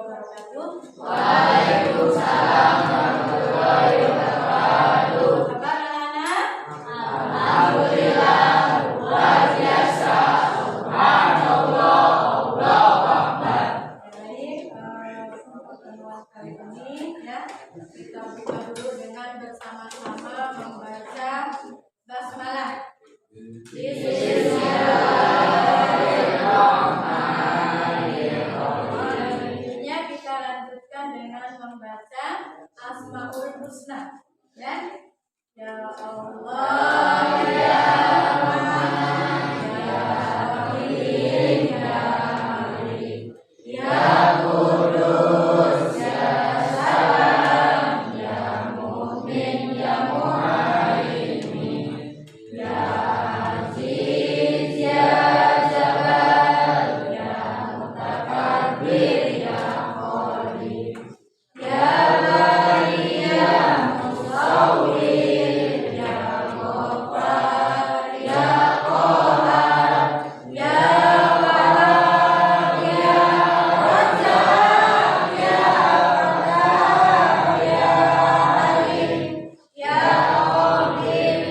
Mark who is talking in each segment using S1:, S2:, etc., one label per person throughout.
S1: wabarakatuh.
S2: Waalaikumsalam warahmatullahi wabarakatuh.
S1: Kabar anak-anak?
S2: Alhamdulillah, luar biasa. Subhanallah, Allahu Akbar.
S1: Baik, untuk pertemuan kali ini ya kita buka dulu dengan bersama-sama membaca basmalah. Selanjutnya kita lanjutkan dengan membaca Asmaul Husna. Ya, ya Allah, ya Rahman, ya Rahim, ya Malik, ya Qudus, ya Salam, ya Mu'min, ya Muhaimin, ya Aziz, ya Jabbar, ya Mutakabbir, ya Qadir, ya Bari, ya Musawwir, ya Ghaffar, ya Qahhar, ya Wahhab, ya Razzaq, ya Fattah, ya Alim, ya Qadir,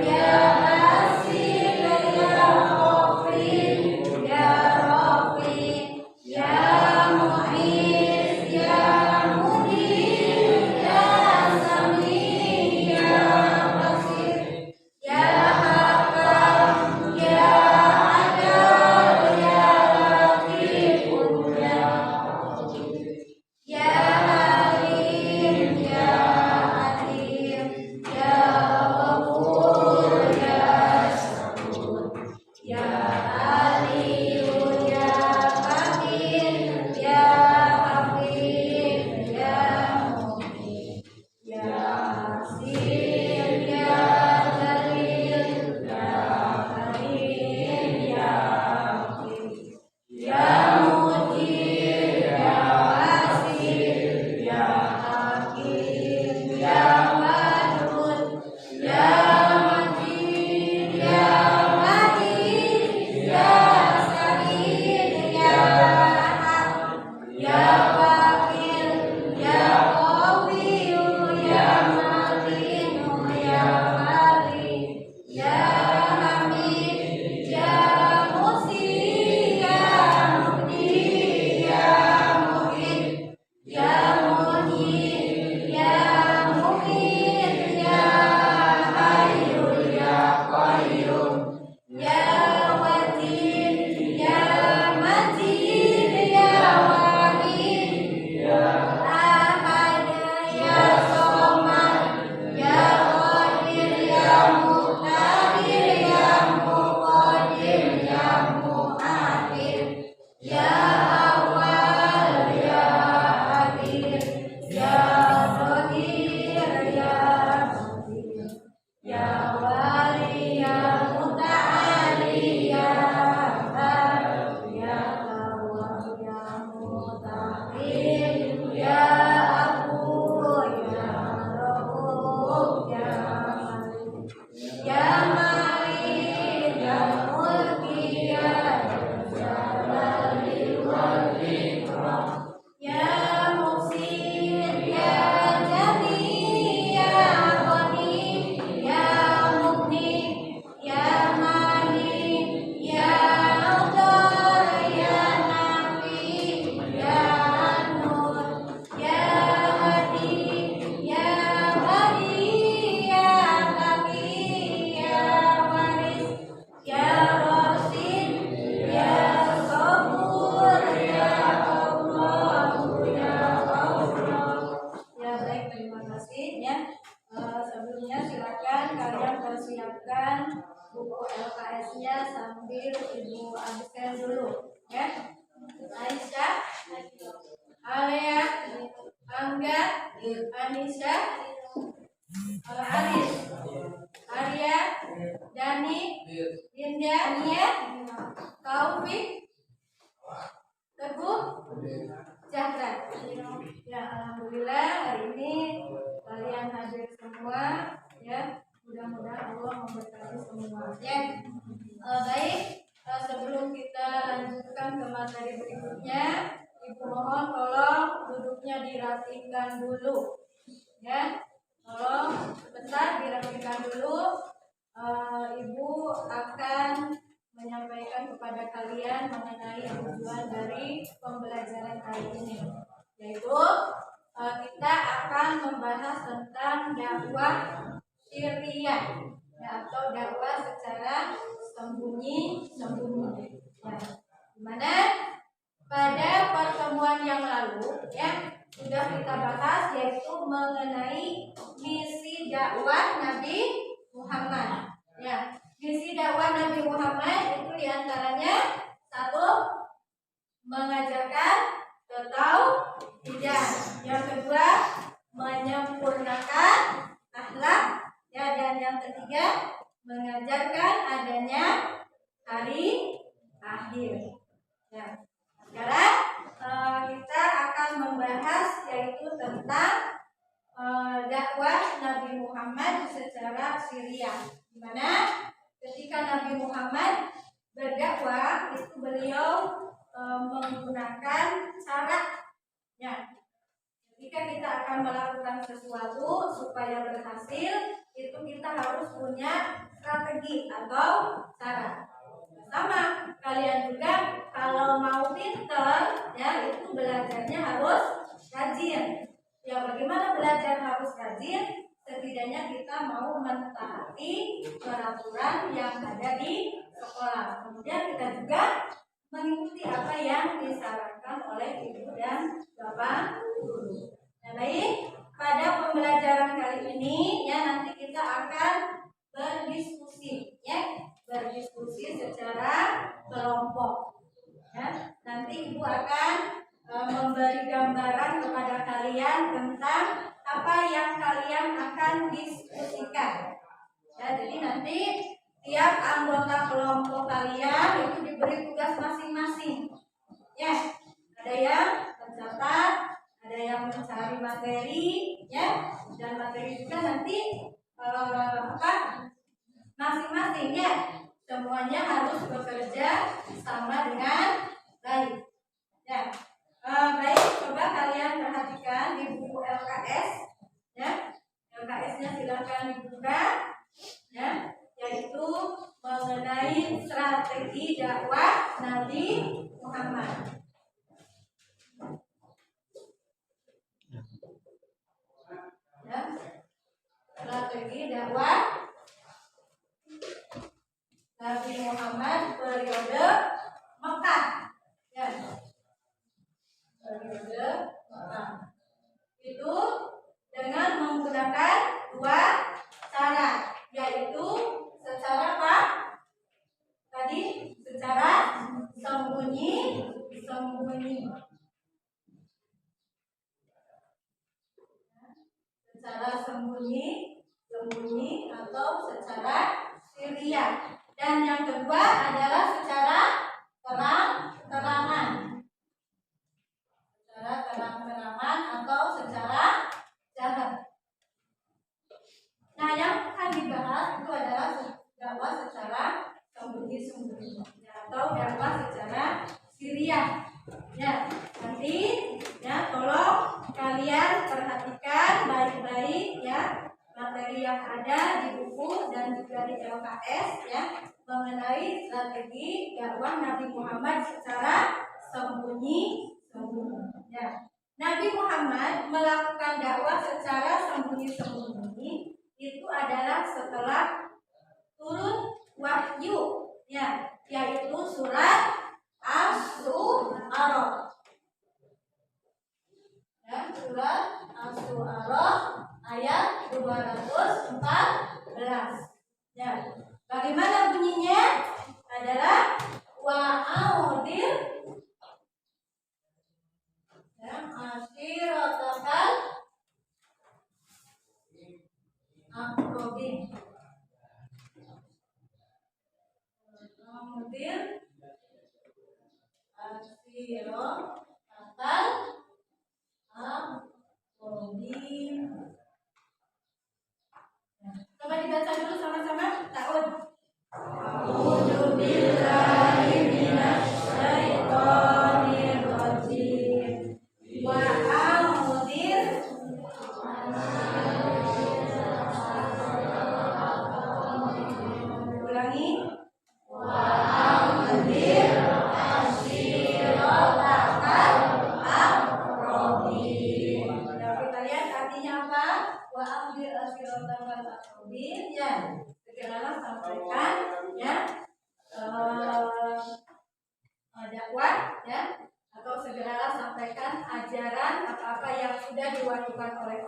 S1: ya Basir, ya Ghafir, ya Rafi, ya Mu'izz, ya Mudin, ya Sami, ya Basir, ya Hakam, ya Adil, ya Latif, ya ya Halim, ya Alim, ya Ghafur, ya Syakur, ya Aliyun, ya Kabir, ya Hafid, ya Mu'min, ya Hasib, ya Jalil, ya Karim, ya Hakim, ya Mujib, ya Wasir, ya Hakim, ya Wadud, ya Majid, ya Majid, ya Sa'id, ya Ahad, ya Wakil, ya Qawi, ya Matin, ya Wali, ya Hamid, ya Musi, ya Mubdi, ya Mu'id, ya Muhyi, ya Mumit, ya Hayyul, ya Qayyum, ya Watin, ya Majid, ya Wahid, ya Ahad, ya Somad, ya Qadir, ya Muqtadir, ya Muqaddim, ya Muakhir, ya Awwal, ya Akhir, ya Zahir, ya Batin, ya Wali, ya Muta'ali, ya Ahad, ya Awwal, ya Mutaqin, ya Afu, ya Rauf, ya Malik, ya Ma'in, ya Mulki, ya Jalali wal Ikram, ya Muhsin, ya Jami, ya Ghani, ya Mughni, ya Mani, ya Adar, ya Nafi, ya Nur, ya Hadi, ya Hadi, ya Kami, ya Waris, ya Rasid, ya Sabur, ya Allah, ya Allah. Ya baik, terima kasih ya. Sebelumnya silakan kalian persiapkan buku LKS-nya sambil ibu absen dulu ya. Aisyah, Alea, Angga, Anissa, Alis, Arya, Dani, Dinda, Nia, Taufik, Teguh, Zahra. Ya, alhamdulillah hari ini kalian hadir semua ya. Mudah-mudahan Allah memberkati semua ya. Baik, sebelum kita lanjutkan ke materi berikutnya, Ibu mohon tolong duduknya dirapikan dulu. Ya, tolong sebentar dirapikan dulu. Ibu akan menyampaikan kepada kalian mengenai tujuan dari pembelajaran kali ini, yaitu kita akan membahas tentang dakwah sirriyah, ya, atau dakwah secara sembunyi-sembunyi. Ya, dimana pada pertemuan yang lalu ya sudah kita bahas yaitu mengenai misi dakwah Nabi Muhammad. Ya, misi dakwah Nabi Muhammad itu diantaranya satu, mengajarkan ketauhidan. Yang kedua, menyempurnakan akhlak. Ya, dan yang ketiga, mengajarkan adanya hari akhir. Ya, sekarang kita akan membahas yaitu tentang dakwah Nabi Muhammad secara sirriyah. Di mana ketika Nabi Muhammad berdakwah itu beliau menggunakan cara, ya, ketika kita akan melakukan sesuatu supaya berhasil itu kita harus punya strategi atau cara. Sama kalian juga kalau mau pinter ya itu belajarnya harus rajin. Ya, bagaimana belajar harus rajin? Setidaknya kita mau mentaati peraturan yang ada di sekolah. Kemudian kita juga mengikuti apa yang disarankan oleh ibu dan bapak guru. Nah, baik, pada pembelajaran kali ini ya nanti kita akan berdiskusi, ya, berdiskusi secara kelompok. Ya, nanti ibu akan memberi gambaran kepada kalian tentang apa yang kalian akan diskusikan. Ya, jadi nanti tiap anggota kelompok kalian itu diberi tugas masing-masing. Ya, ada yang mencatat, ada yang mencari materi, ya, dan materi juga nanti masing-masing ya. Semuanya harus bekerja sama dengan baik. Ya, baik, coba kalian perhatikan di buku LKS, ya. LKS-nya silakan dibuka, ya, yaitu mengenai strategi dakwah Nabi Muhammad. Ya, strategi dakwah Nabi Muhammad periode Mekah. Ya, periode Mekah. Itu dengan menggunakan dua cara, yaitu secara apa? Tadi secara sembunyi-sembunyi. Secara sembunyi-sembunyi atau secara sirriyah. Dan yang kedua adalah secara terang-terangan. Secara terang-terangan atau secara jahat. Nah, yang akan dibahas itu adalah dakwah secara sembunyi-sembunyi atau dakwah secara sirriyah. Ya, nanti ya tolong kalian perhatikan baik-baik ya materi yang ada di buku dan juga di LKS ya mengenai strategi dakwah Nabi Muhammad secara sembunyi-sembunyi. Ya. Nabi Muhammad melakukan dakwah secara sembunyi-sembunyi itu adalah setelah turun wahyu, ya, yaitu surat Asy-Syu'ara. Ya, surat Asy-Syu'ara ayat 214. Ya, bagaimana bunyinya? Adalah wa'audir ya asyirotakal akrobin. Wa'audir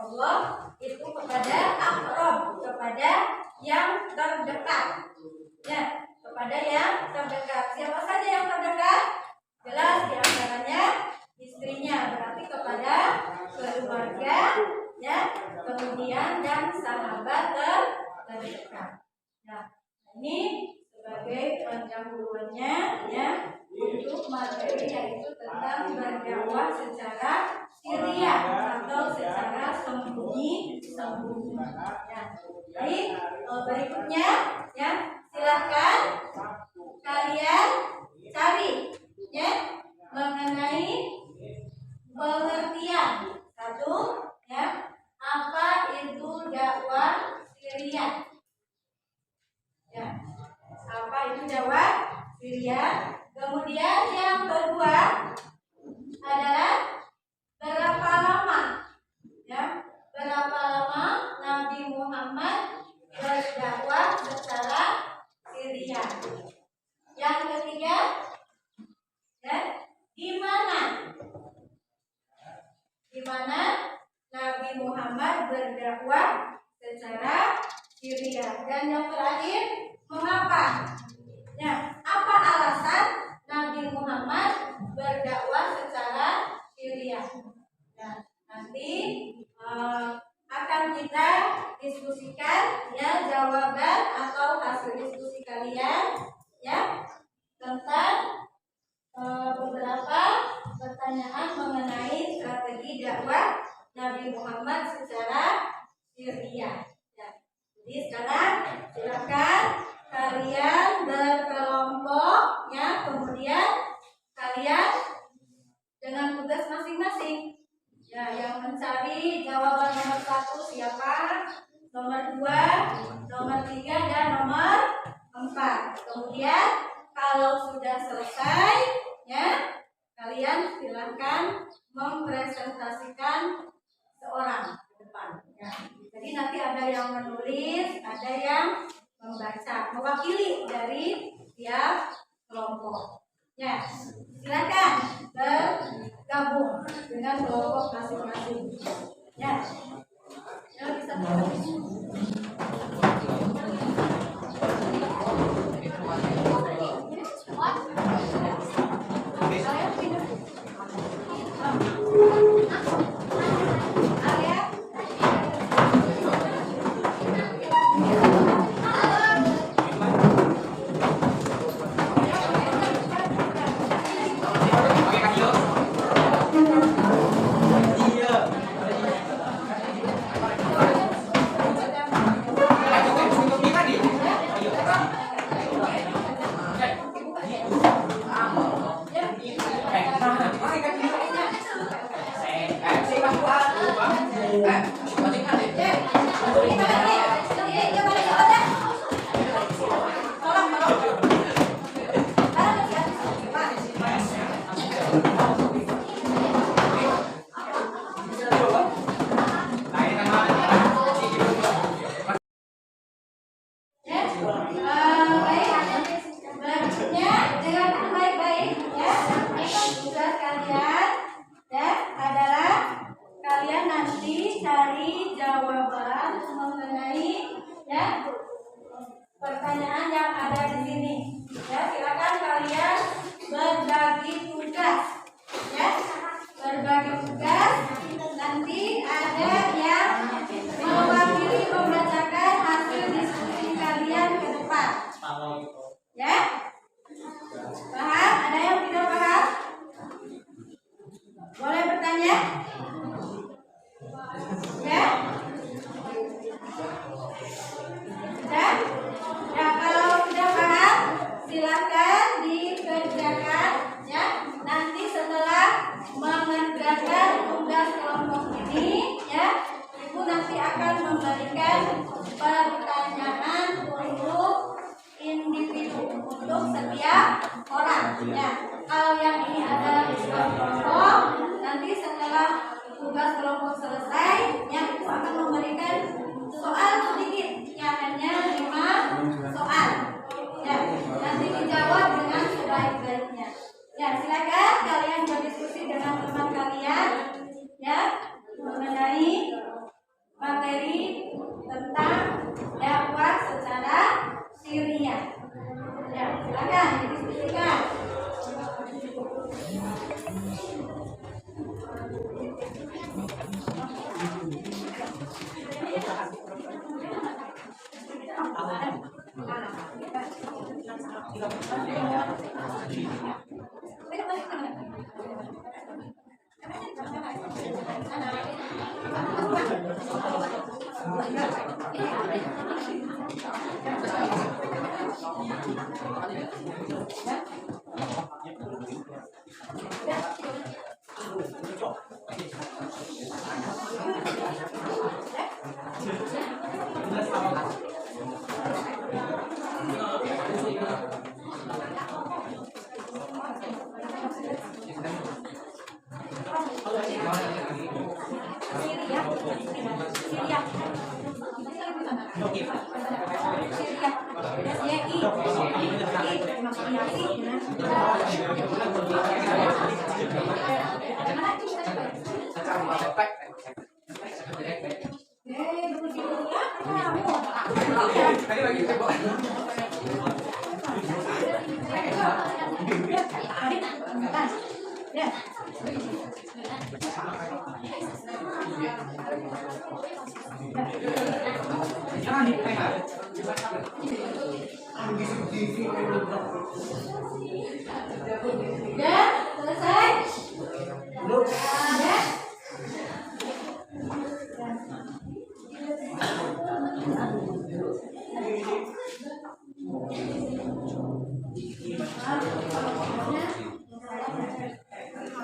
S1: Allah itu kepada aqrab, kepada yang terdekat. Ya, kepada yang terdekat. Siapa saja yang terdekat? Jelas di antaranya istrinya, berarti kepada keluarga, ya, kemudian dan sahabat terdekat. Nah, ini sebagai pendahuluannya, ya, untuk materi yaitu tentang berdakwah secara sirriyah atau secara sembunyi-sembunyi. Ya. Baik, berikutnya, ya, silahkan kalian cari, ya, mengenai pengertian satu, ya, apa itu dakwah sirriyah. Ya, apa itu dakwah sirriyah? Kemudian yang kedua adalah berapa lama, ya, berapa lama Nabi Muhammad berdakwah secara sirriyah. Yang ketiga, ya, di mana Nabi Muhammad berdakwah secara sirriyah. Dan yang terakhir, mengapa? Ya, apa alasan Nabi Muhammad berdakwah secara sirriyah? Nah, nanti akan kita diskusikan, ya, jawaban atau hasil diskusi kalian, ya, tentang beberapa pertanyaan mengenai strategi dakwah Nabi Muhammad secara sirriyah. Ya. Jadi sekarang silakan kalian berkelompok, ya, kemudian kalian dengan tugas masing-masing. Ya, yang mencari jawaban nomor 1 siapa? Nomor 2, nomor 3, dan nomor 4. Kemudian kalau sudah selesai, ya, kalian silakan mempresentasikan seorang ke depan. Ya. Jadi nanti ada yang menulis, ada yang membaca, mewakili dari tiap kelompok. Ya, silakan bergabung dengan kelompok masing-masing. Ya, ya bisa. Pertanyaan yang ada di sini, ya, silakan kalian berbagi tugas, ya, berbagi tugas. Nanti ada yang mewakili membacakan hasil diskusi kalian ke depan, ya. Paham? Ada yang tidak paham? Boleh bertanya, ya. Dan ya, kalau sudah paham silakan dikerjakan, ya. Nanti setelah mengerjakan tugas kelompok ini, ya, Ibu nanti akan memberikan pertanyaan untuk individu, untuk setiap orang, ya. Kalau yang ini adalah tugas kelompok, nanti setelah tugas kelompok selesai, yang Ibu akan memberikan soal sedikit, ya, hanya 5 soal, ya, nanti dijawab dengan sebaik-baiknya. Ya, silakan kalian berdiskusi dengan teman kalian, ya, mengenai materi tentang dakwah secara sirriyah. Ya, silakan didiskusikan. Ya, selesai.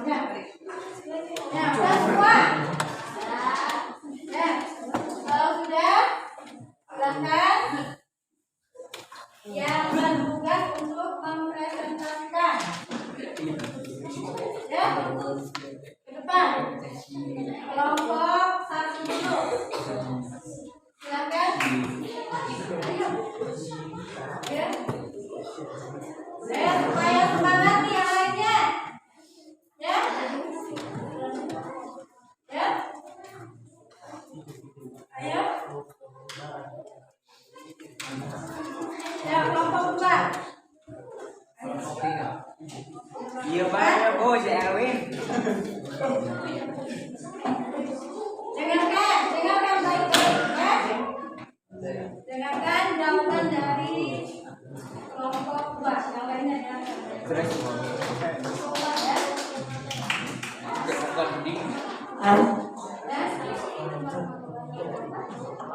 S1: Ya. Ya, udah semua. Ya, kalau sudah, silakan yang bertugas untuk mempresentasikan. Ya, ke depan. Kelompok 1 dulu. Silakan. Ayo. Ya. Ya, supaya semangat nih yang lainnya. Ya. Ya. Ayo. Ya, kelompok 2.
S3: Iya banyak bos ya Erwin.
S1: Dengarkan baik-baik ya. Dengarkan jawaban dari kelompok 2. Yang lainnya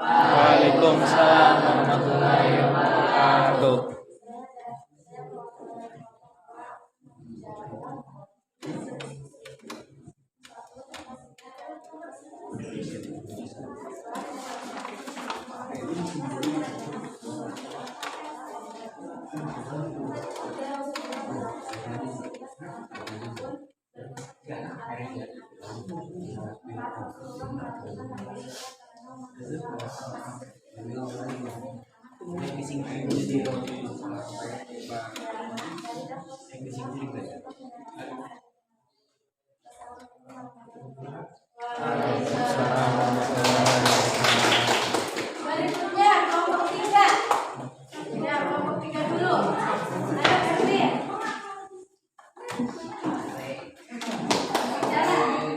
S2: Waalaikumsalam warahmatullahi wabarakatuh.
S1: berikutnya kelompok 3. Ya, kelompok 3 dulu. Ayo Erwin. Jalan.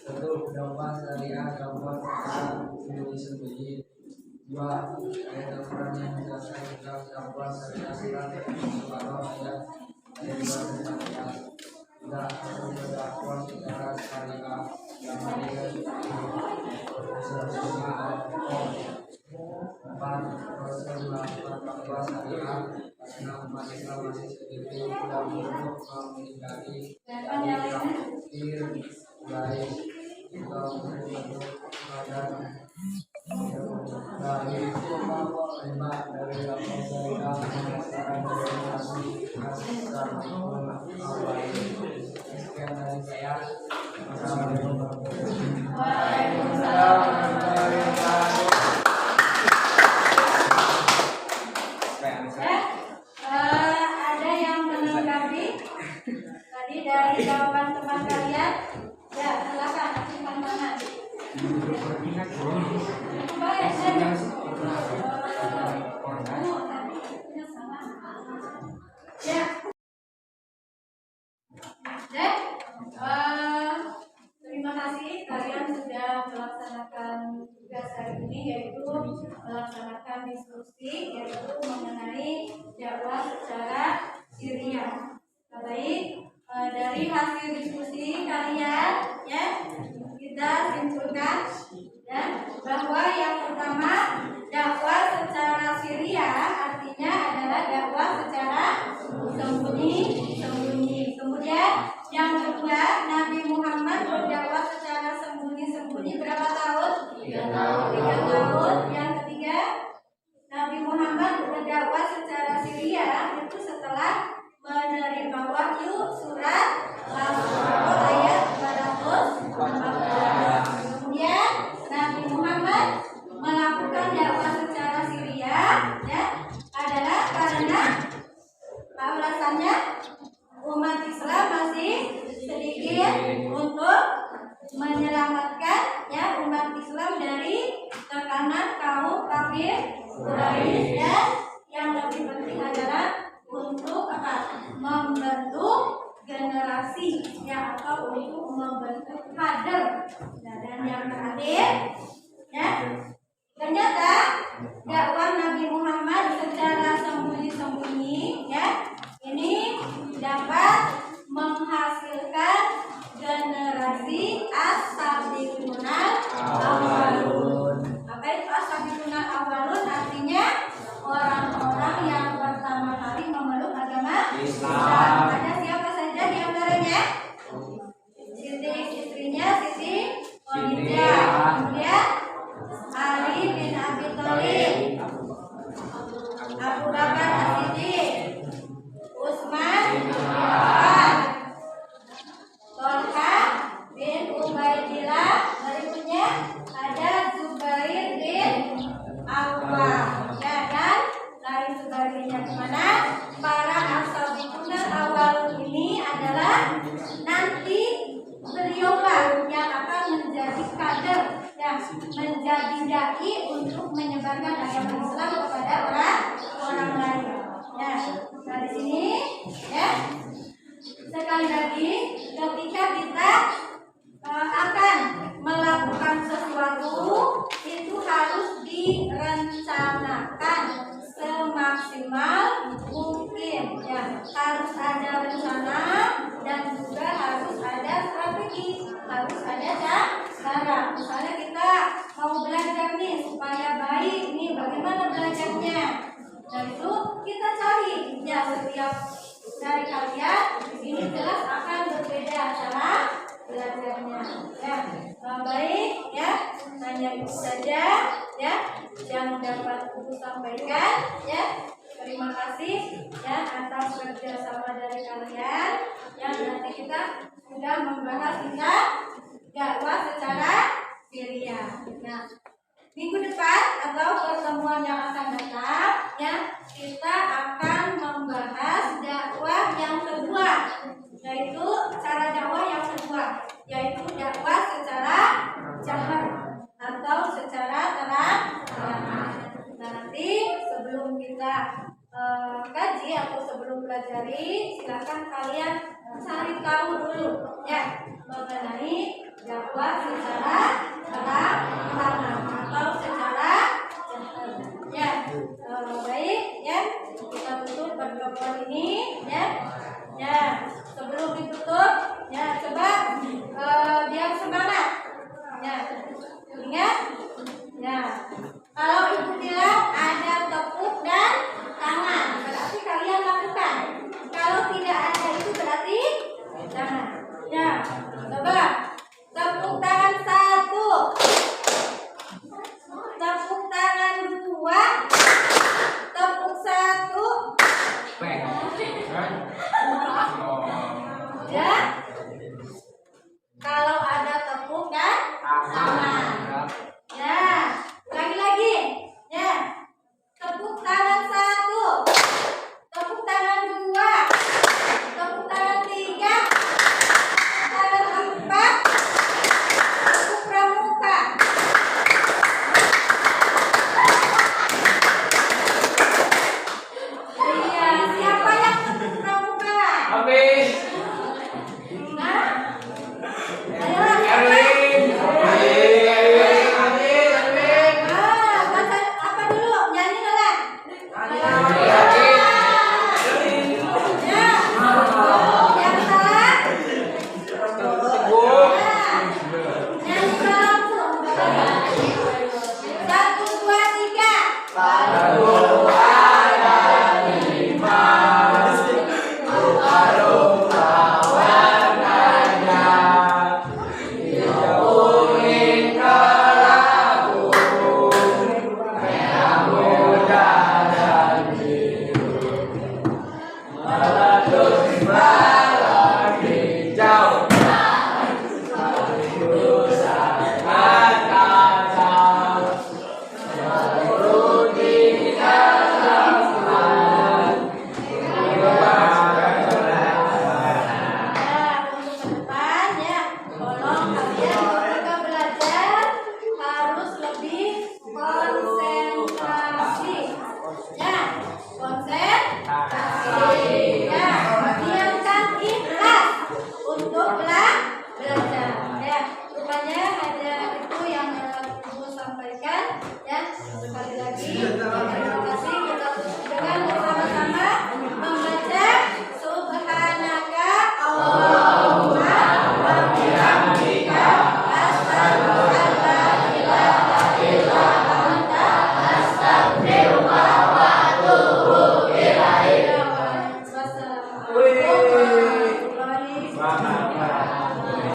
S3: Satu, dakwah syariah, dakwah Indonesia Bayi. Dua, ayat Al-Quran yang menjelaskan tentang dakwah syariah surat Al-Baqarah ayat 214. Tiga, dakwah secara syariah yang hadir sesuai Al-Quran. Empat, Rasul melakukan dakwah syariah karena umat Islam masih sedikit yang untuk mengingkari fikir baik atau bentuk badan dari lima dari lapor syariah sekarang dari wasabiqul awwalin. Sekian dari saya. Wassalamualaikum warahmatullahi wabarakatuh.
S1: Waalaikumsalam warahmatullahi wabarakatuh. Ada yang menanggapi tadi dari jawaban teman kalian? Ya, silakan simpan tangan. Baik, ya. Terima kasih kalian sudah melaksanakan tugas hari ini, yaitu melaksanakan diskusi yaitu mengenai dakwah secara Syria. Baik, dari hasil diskusi kalian ya kita simpulkan ya bahwa yang pertama dakwah secara Syria artinya adalah dakwah secara sembunyi. Kemudian yang kedua, Nabi Muhammad berdakwah secara sembunyi berapa tahun? 3 tahun. Yang ketiga, Nabi Muhammad berdakwah secara Syria itu setelah menerima wahyu surat Al-Baqarah ayat 214. Kemudian Nabi Muhammad melakukan dakwah secara Syria ya adalah karena alasannya umat Islam masih sedikit untuk menyelamatkan ya umat Islam dari tekanan kaum kafir Quraisy dan yang lebih penting adalah untuk membentuk generasi ya atau untuk membentuk kader. Nah, dan yang terakhir ya ternyata dakwah Nabi Muhammad secara sembunyi ya ini dapat menghasilkan generasi as-sabiqunal awwalun. Apa itu as-sabiqunal awwalun? Artinya orang-orang yang pertama kali memeluk agama Islam. Ada siapa saja di antaranya? Siti istrinya Siti Khadijah. Kemudian Ali bin Abi Thalib, Abu Bakar As-Siddiq, Utsman bin Affan, Thalha bin Ubaidillah, berikutnya ada Zubair bin Awwam. Ya, dan lain sebagainya. Kemana? Para as-sabiqunal awwalun ini adalah nanti beliaulah yang akan menjadi kader dan menjadi dai untuk menyebarkan agama Islam kepada orang lain. Ya, dari sini ya. Sekali lagi, ketika kita akan melakukan sesuatu itu harus direncanakan semaksimal mungkin ya, harus ada rencana dan juga harus ada strategi, harus ada cara. Misalnya kita mau belajar nih supaya baik, nih bagaimana belajarnya? Dan itu kita cari ya, setiap dari kalian ini jelas akan berbeda cara belajarnya ya. Baik ya, hanya itu saja ya yang dapat Ibu sampaikan ya. Terima kasih ya atas kerjasama dari kalian yang nanti kita sudah membahas tentang dakwah secara Syria. Nah, minggu depan atau pertemuan yang akan datang ya kita akan membahas dakwah yang kedua, yaitu cara dakwah yang kedua, yaitu dakwah secara jahar atau secara terang-terangan. Nanti sebelum kita kaji atau sebelum pelajari, silakan kalian cari tahu dulu ya mengenai dakwah secara terang-terangan atau secara jahar. Ya, baik ya, kita tutup pertemuan ini ya. Ya.